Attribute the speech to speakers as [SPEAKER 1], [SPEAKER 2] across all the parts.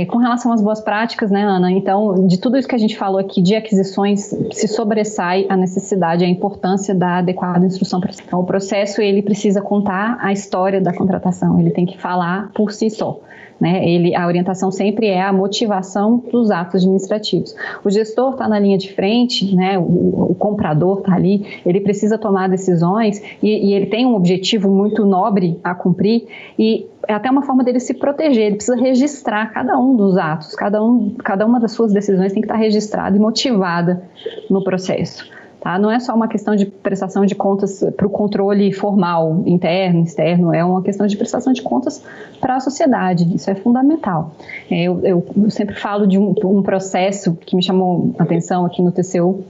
[SPEAKER 1] Com relação às boas práticas, né, Ana? Então, de tudo isso que a gente falou aqui de aquisições, se sobressai a necessidade, a importância da adequada instrução. Então, o processo, ele precisa contar a história da contratação, ele tem que falar por si só. Né? A orientação sempre é a motivação dos atos administrativos. O gestor está na linha de frente, né? O comprador está ali, ele precisa tomar decisões e ele tem um objetivo muito nobre a cumprir e é até uma forma dele se proteger, ele precisa registrar cada um dos atos, cada uma das suas decisões tem que estar registrada e motivada no processo. Tá? Não é só uma questão de prestação de contas para o controle formal, interno, externo, é uma questão de prestação de contas para a sociedade, isso é fundamental. Eu sempre falo de um processo que me chamou a atenção aqui no TCU,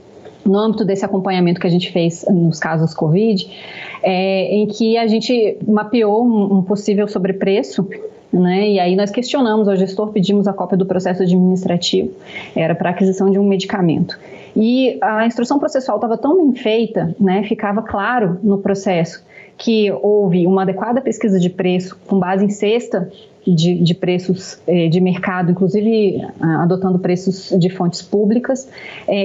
[SPEAKER 1] no âmbito desse acompanhamento que a gente fez nos casos Covid, em que a gente mapeou um possível sobrepreço, né? E aí nós questionamos ao gestor, pedimos a cópia do processo administrativo, era para aquisição de um medicamento. E a instrução processual estava tão bem feita, né, ficava claro no processo que houve uma adequada pesquisa de preço com base em cesta de preços de mercado, inclusive adotando preços de fontes públicas,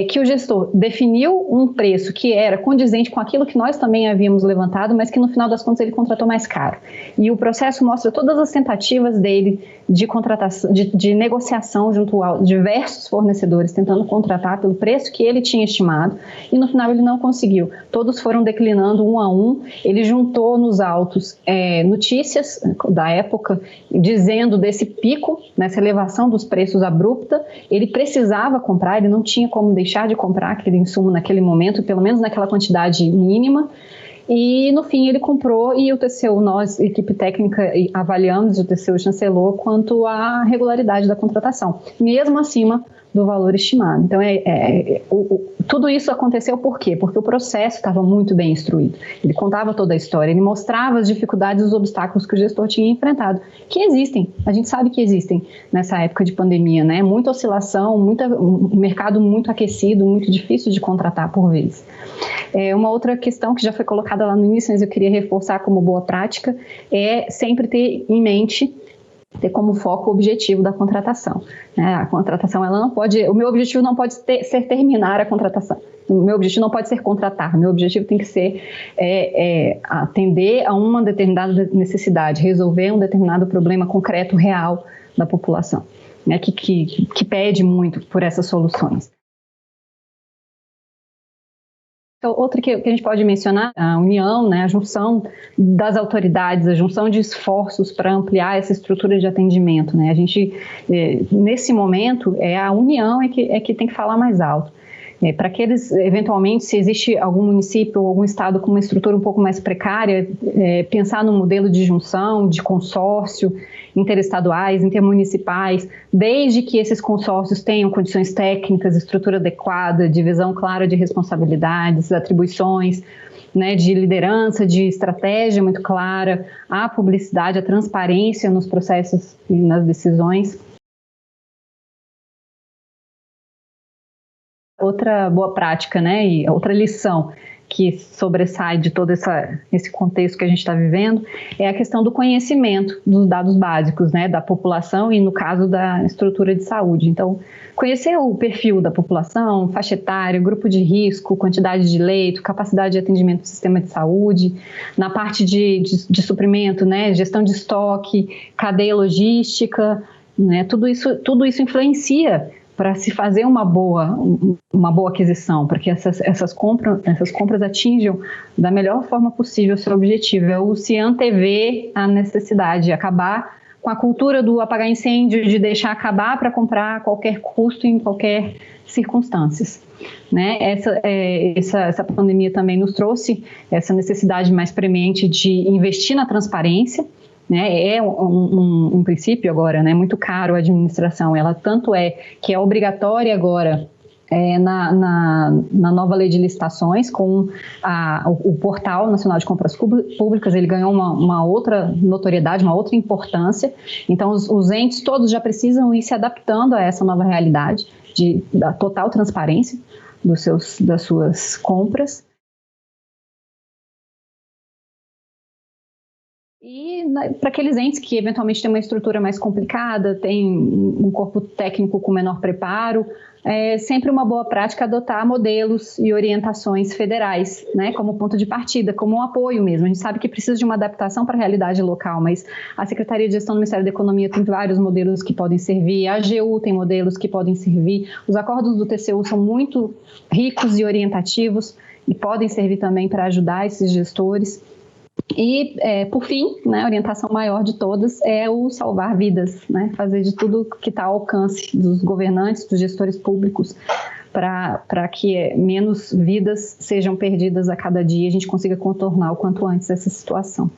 [SPEAKER 1] que o gestor definiu um preço que era condizente com aquilo que nós também havíamos levantado, mas que no final das contas ele contratou mais caro. E o processo mostra todas as tentativas dele de contratação, de negociação junto a diversos fornecedores, tentando contratar pelo preço que ele tinha estimado, e no final ele não conseguiu. Todos foram declinando um a um, ele juntou nos autos notícias da época, dizendo desse pico, nessa elevação dos preços abrupta, ele precisava comprar, ele não tinha como deixar de comprar aquele insumo naquele momento, pelo menos naquela quantidade mínima, e no fim ele comprou e o TCU, nós, equipe técnica, avaliamos, o TCU chancelou quanto à regularidade da contratação, mesmo acima do valor estimado. Então, tudo isso aconteceu por quê? Porque o processo estava muito bem instruído. Ele contava toda a história, ele mostrava as dificuldades e os obstáculos que o gestor tinha enfrentado, que existem, a gente sabe que existem nessa época de pandemia, né? Muita oscilação, um mercado muito aquecido, muito difícil de contratar por vezes. Uma outra questão que já foi colocada lá no início, mas eu queria reforçar como boa prática, é sempre ter em mente, ter como foco o objetivo da contratação. A contratação, ela não pode, o meu objetivo não pode ser terminar a contratação. O meu objetivo não pode ser contratar. O meu objetivo tem que ser atender a uma determinada necessidade, resolver um determinado problema concreto, real da população, né, que pede muito por essas soluções. Outra que a gente pode mencionar, a união, né, a junção das autoridades, a junção de esforços para ampliar essa estrutura de atendimento. Né? A gente, nesse momento, a união é que tem que falar mais alto. Para aqueles, eventualmente, se existe algum município ou algum estado com uma estrutura um pouco mais precária, pensar no modelo de junção, de consórcio, interestaduais, intermunicipais, desde que esses consórcios tenham condições técnicas, estrutura adequada, divisão clara de responsabilidades, atribuições, né, de liderança, de estratégia muito clara, a publicidade, a transparência nos processos e nas decisões. Outra boa prática, né, e outra lição que sobressai de todo esse contexto que a gente está vivendo é a questão do conhecimento dos dados básicos, né, da população e, no caso, da estrutura de saúde. Então, conhecer o perfil da população, faixa etária, grupo de risco, quantidade de leito, capacidade de atendimento do sistema de saúde, na parte de suprimento, né, gestão de estoque, cadeia logística, né, tudo isso influencia para se fazer uma boa aquisição, para que essas compras atinjam da melhor forma possível o seu objetivo, é o se antever a necessidade, acabar com a cultura do apagar incêndio, de deixar acabar para comprar a qualquer custo, em qualquer circunstâncias. Né? Essa pandemia também nos trouxe essa necessidade mais premente de investir na transparência, né? É um princípio agora, né? Muito caro a administração, ela tanto é que é obrigatória agora na nova lei de licitações, com o Portal Nacional de Compras Públicas, ele ganhou uma outra notoriedade, uma outra importância, então os entes todos já precisam ir se adaptando a essa nova realidade da total transparência das suas compras. E para aqueles entes que eventualmente têm uma estrutura mais complicada, tem um corpo técnico com menor preparo, é sempre uma boa prática adotar modelos e orientações federais, né, como ponto de partida, como um apoio mesmo. A gente sabe que precisa de uma adaptação para a realidade local, mas a Secretaria de Gestão do Ministério da Economia tem vários modelos que podem servir, a AGU tem modelos que podem servir, os acordos do TCU são muito ricos e orientativos e podem servir também para ajudar esses gestores. E, por fim, né, a orientação maior de todas é o salvar vidas, né, fazer de tudo que está ao alcance dos governantes, dos gestores públicos, para que menos vidas sejam perdidas a cada dia e a gente consiga contornar o quanto antes essa situação.